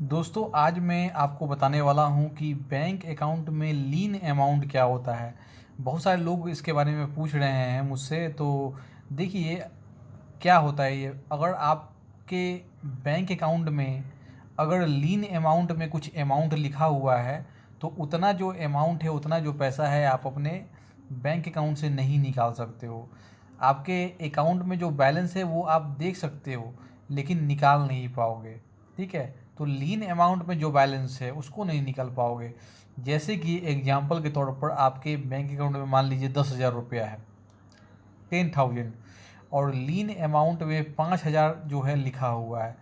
दोस्तों आज मैं आपको बताने वाला हूँ कि बैंक अकाउंट में लीन अमाउंट क्या होता है। बहुत सारे लोग इसके बारे में पूछ रहे हैं मुझसे। तो देखिए क्या होता है ये, अगर आपके बैंक अकाउंट में अगर लीन अमाउंट में कुछ अमाउंट लिखा हुआ है तो उतना जो अमाउंट है, उतना जो पैसा है, आप अपने बैंक अकाउंट से नहीं निकाल सकते हो। आपके अकाउंट में जो बैलेंस है वो आप देख सकते हो, लेकिन निकाल नहीं पाओगे। ठीक है, तो लीन अमाउंट में जो बैलेंस है उसको नहीं निकाल पाओगे। जैसे कि एग्जांपल के तौर पर आपके बैंक अकाउंट में मान लीजिए 10,000 रुपया है, 10,000, और लीन अमाउंट में 5,000 जो है लिखा हुआ है।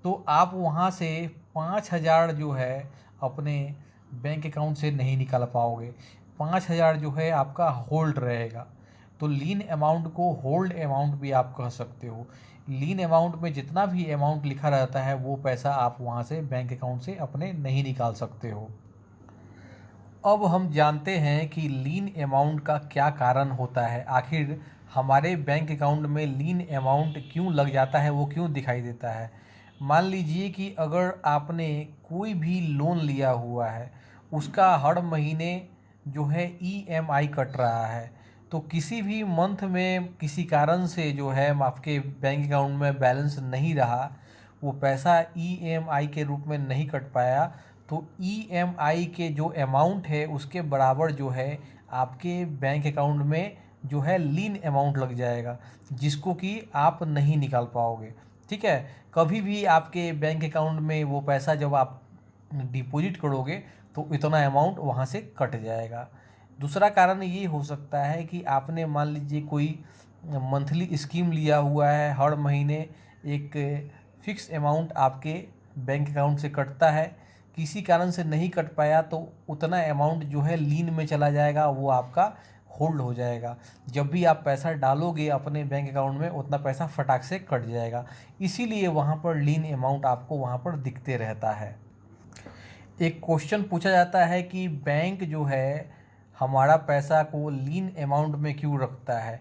तो आप वहाँ से 5,000 जो है अपने बैंक अकाउंट से नहीं निकाल पाओगे। 5,000 जो है आपका होल्ड रहेगा। तो लीन अमाउंट को होल्ड अमाउंट भी आप कह सकते हो। लीन अमाउंट में जितना भी अमाउंट लिखा रहता है वो पैसा आप वहाँ से बैंक अकाउंट से अपने नहीं निकाल सकते हो। अब हम जानते हैं कि लीन अमाउंट का क्या कारण होता है। आखिर हमारे बैंक अकाउंट में लीन अमाउंट क्यों लग जाता है, वो क्यों दिखाई देता है। मान लीजिए कि अगर आपने कोई भी लोन लिया हुआ है, उसका हर महीने जो है ईएमआई कट रहा है, तो किसी भी मंथ में किसी कारण से जो है आपके बैंक अकाउंट में बैलेंस नहीं रहा, वो पैसा ईएमआई के रूप में नहीं कट पाया, तो ईएमआई के जो अमाउंट है उसके बराबर जो है आपके बैंक अकाउंट में जो है लीन अमाउंट लग जाएगा, जिसको कि आप नहीं निकाल पाओगे। ठीक है, कभी भी आपके बैंक अकाउंट में वो पैसा जब आप डिपॉजिट करोगे तो इतना अमाउंट वहाँ से कट जाएगा। दूसरा कारण ये हो सकता है कि आपने मान लीजिए कोई मंथली स्कीम लिया हुआ है, हर महीने एक फिक्स अमाउंट आपके बैंक अकाउंट से कटता है, किसी कारण से नहीं कट पाया तो उतना अमाउंट जो है लीन में चला जाएगा, वो आपका होल्ड हो जाएगा। जब भी आप पैसा डालोगे अपने बैंक अकाउंट में उतना पैसा फटाक से कट जाएगा, इसीलिए वहाँ पर लीन अमाउंट आपको वहाँ पर दिखते रहता है। एक क्वेश्चन पूछा जाता है कि बैंक जो है हमारा पैसा को लीन अमाउंट में क्यों रखता है।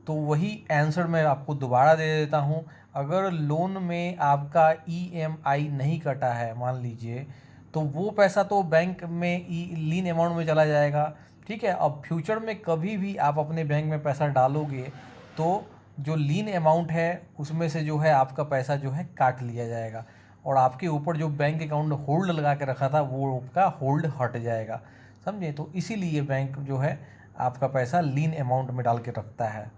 तो वही आंसर मैं आपको दोबारा दे देता हूँ। अगर लोन में आपका ईएमआई नहीं कटा है मान लीजिए, तो वो पैसा तो बैंक में लीन अमाउंट में चला जाएगा। ठीक है, अब फ्यूचर में कभी भी आप अपने बैंक में पैसा डालोगे तो जो लीन अमाउंट है उसमें से जो है आपका पैसा जो है काट लिया जाएगा, और आपके ऊपर जो बैंक अकाउंट होल्ड लगा के रखा था वो आपका होल्ड हट जाएगा। समझे, तो इसीलिए बैंक जो है आपका पैसा लीन अमाउंट में डाल के रखता है।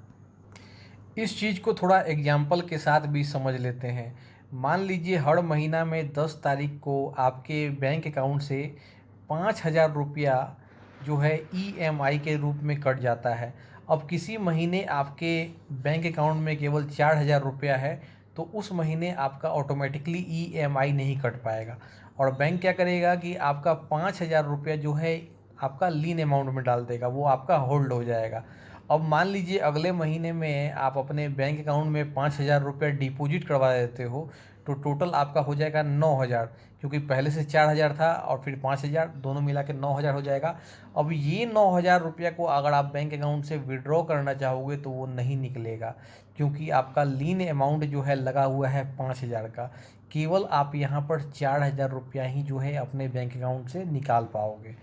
इस चीज़ को थोड़ा एग्जाम्पल के साथ भी समझ लेते हैं। मान लीजिए हर महीना में 10 तारीख को आपके बैंक अकाउंट से 5,000 रुपया जो है ईएमआई के रूप में कट जाता है। अब किसी महीने आपके बैंक अकाउंट में केवल 4,000 रुपया है, तो उस महीने आपका ऑटोमेटिकली ईएमआई नहीं कट पाएगा, और बैंक क्या करेगा कि आपका 5,000 रुपया जो है आपका लीन अमाउंट में डाल देगा, वो आपका होल्ड हो जाएगा। अब मान लीजिए अगले महीने में आप अपने बैंक अकाउंट में 5,000 रुपये डिपॉजिट करवा देते हो, तो टोटल आपका हो जाएगा 9,000, क्योंकि पहले से 4,000 था और फिर 5,000, दोनों मिला के 9,000 हो जाएगा। अब ये 9,000 रुपया को अगर आप बैंक अकाउंट से विड्रॉ करना चाहोगे तो वो नहीं निकलेगा, क्योंकि आपका लीन अमाउंट जो है लगा हुआ है 5,000 का। केवल आप यहाँ पर 4,000 रुपया ही जो है अपने बैंक अकाउंट से निकाल पाओगे।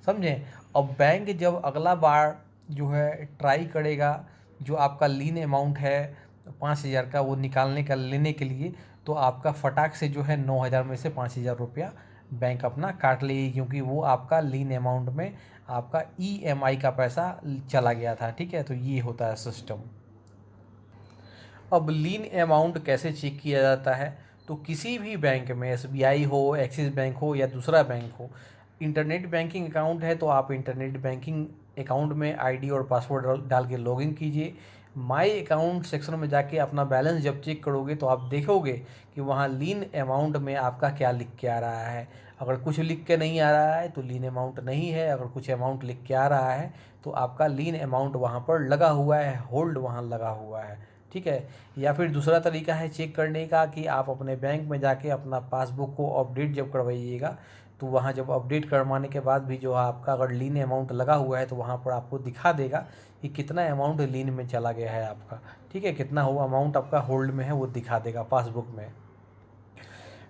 समझें। अब बैंक जब अगला बार जो है ट्राई करेगा जो आपका लीन अमाउंट है 5,000 का वो निकालने का लेने के लिए, तो आपका फटाक से जो है 9,000 में से 5,000 रुपया बैंक अपना काट लेगी, क्योंकि वो आपका लीन अमाउंट में आपका ईएमआई का पैसा चला गया था। ठीक है, तो ये होता है सिस्टम। अब लीन अमाउंट कैसे चेक किया जाता है, तो किसी भी बैंक में, एसबीआई हो, एक्सिस बैंक हो या दूसरा बैंक हो, इंटरनेट बैंकिंग अकाउंट है तो आप इंटरनेट बैंकिंग अकाउंट में आईडी और पासवर्ड डाल के लॉगिन कीजिए। माई अकाउंट सेक्शन में जाके अपना बैलेंस जब चेक करोगे तो आप देखोगे कि वहाँ लीन अमाउंट में आपका क्या लिख के आ रहा है। अगर कुछ लिख के नहीं आ रहा है तो लीन अमाउंट नहीं है, अगर कुछ अमाउंट लिख के आ रहा है तो आपका लीन अमाउंट वहाँ पर लगा हुआ है, होल्ड वहाँ लगा हुआ है। ठीक है, या फिर दूसरा तरीका है चेक करने का कि आप अपने बैंक में जाके अपना पासबुक को अपडेट जब करवाइएगा, तो वहाँ जब अपडेट करवाने के बाद भी जो आपका अगर लीन अमाउंट लगा हुआ है तो वहाँ पर आपको दिखा देगा कि कितना अमाउंट लीन में चला गया है आपका। ठीक है, कितना हुआ अमाउंट आपका होल्ड में है वो दिखा देगा पासबुक में।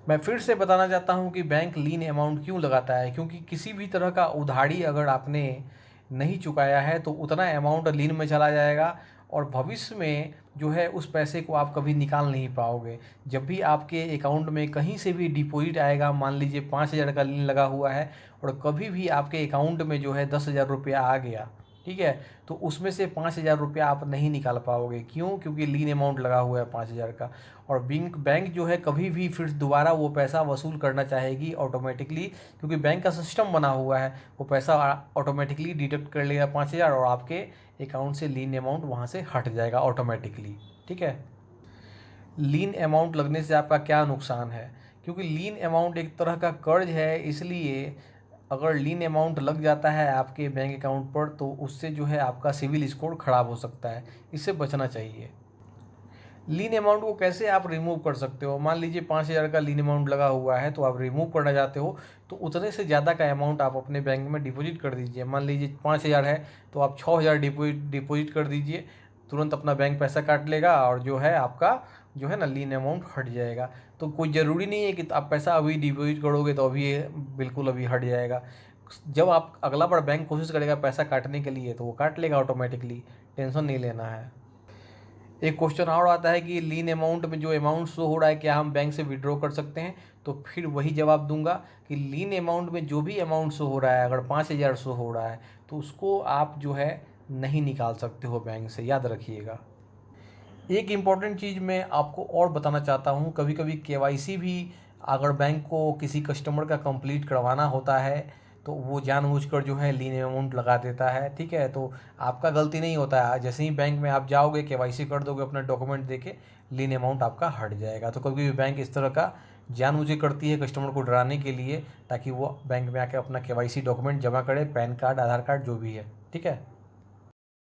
मैं फिर से बताना चाहता हूँ कि बैंक लीन अमाउंट क्यों लगाता है, क्योंकि किसी भी तरह का उधारी अगर आपने नहीं चुकाया है तो उतना अमाउंट लीन में चला जाएगा और भविष्य में जो है उस पैसे को आप कभी निकाल नहीं पाओगे। जब भी आपके अकाउंट में कहीं से भी डिपॉजिट आएगा, मान लीजिए 5,000 का लीन लगा हुआ है और कभी भी आपके अकाउंट में जो है 10,000 रुपया आ गया, ठीक है, तो उसमें से 5,000 रुपया आप नहीं निकाल पाओगे। क्यों? क्योंकि लीन अमाउंट लगा हुआ है 5,000 का। और बैंक जो है कभी भी फिर दोबारा वो पैसा वसूल करना चाहेगी ऑटोमेटिकली, क्योंकि बैंक का सिस्टम बना हुआ है, वो पैसा ऑटोमेटिकली डिडक्ट कर लेगा 5,000 और आपके अकाउंट से लीन अमाउंट वहाँ से हट जाएगा ऑटोमेटिकली। ठीक है। लीन अमाउंट लगने से आपका क्या नुकसान है? क्योंकि लीन अमाउंट एक तरह का कर्ज है, इसलिए अगर लीन अमाउंट लग जाता है आपके बैंक अकाउंट पर तो उससे जो है आपका सिविल स्कोर ख़राब हो सकता है। इससे बचना चाहिए। लीन अमाउंट को कैसे आप रिमूव कर सकते हो? मान लीजिए 5,000 का लीन अमाउंट लगा हुआ है तो आप रिमूव करना चाहते हो, तो उतने से ज़्यादा का अमाउंट आप अपने बैंक में डिपॉजिट कर दीजिए। मान लीजिए 5,000 है तो आप 6,000 डिपॉजिट कर दीजिए। तुरंत अपना बैंक पैसा काट लेगा और जो है आपका जो है ना लीन अमाउंट हट जाएगा। तो कोई ज़रूरी नहीं है कि आप पैसा अभी डिपॉजिट करोगे तो अभी बिल्कुल अभी हट जाएगा। जब आप अगला बार बैंक कोशिश करेगा पैसा काटने के लिए तो वो काट लेगा ऑटोमेटिकली, टेंशन नहीं लेना है। एक क्वेश्चन और आता है कि लीन अमाउंट में जो अमाउंट शो हो रहा है क्या हम बैंक से विड्रॉ कर सकते हैं? तो फिर वही जवाब दूंगा कि लीन अमाउंट में जो भी अमाउंट शो हो रहा है, अगर 5,000 शो हो रहा है तो उसको आप जो है नहीं निकाल सकते हो बैंक से, याद रखिएगा। एक इम्पॉर्टेंट चीज़ मैं आपको और बताना चाहता हूँ, कभी कभी केवाईसी भी अगर बैंक को किसी कस्टमर का कंप्लीट करवाना होता है तो वो जानबूझकर जो है लीन अमाउंट लगा देता है। ठीक है, तो आपका गलती नहीं होता है। जैसे ही बैंक में आप जाओगे, केवाईसी कर दोगे, अपना डॉक्यूमेंट देके लीन अमाउंट आपका हट जाएगा। तो कभी भी बैंक इस तरह का जानबूझ के करती है कस्टमर को डराने के लिए, ताकि वो बैंक में आके अपना केवाईसी डॉक्यूमेंट जमा करे, पैन कार्ड, आधार कार्ड, जो भी है। ठीक है।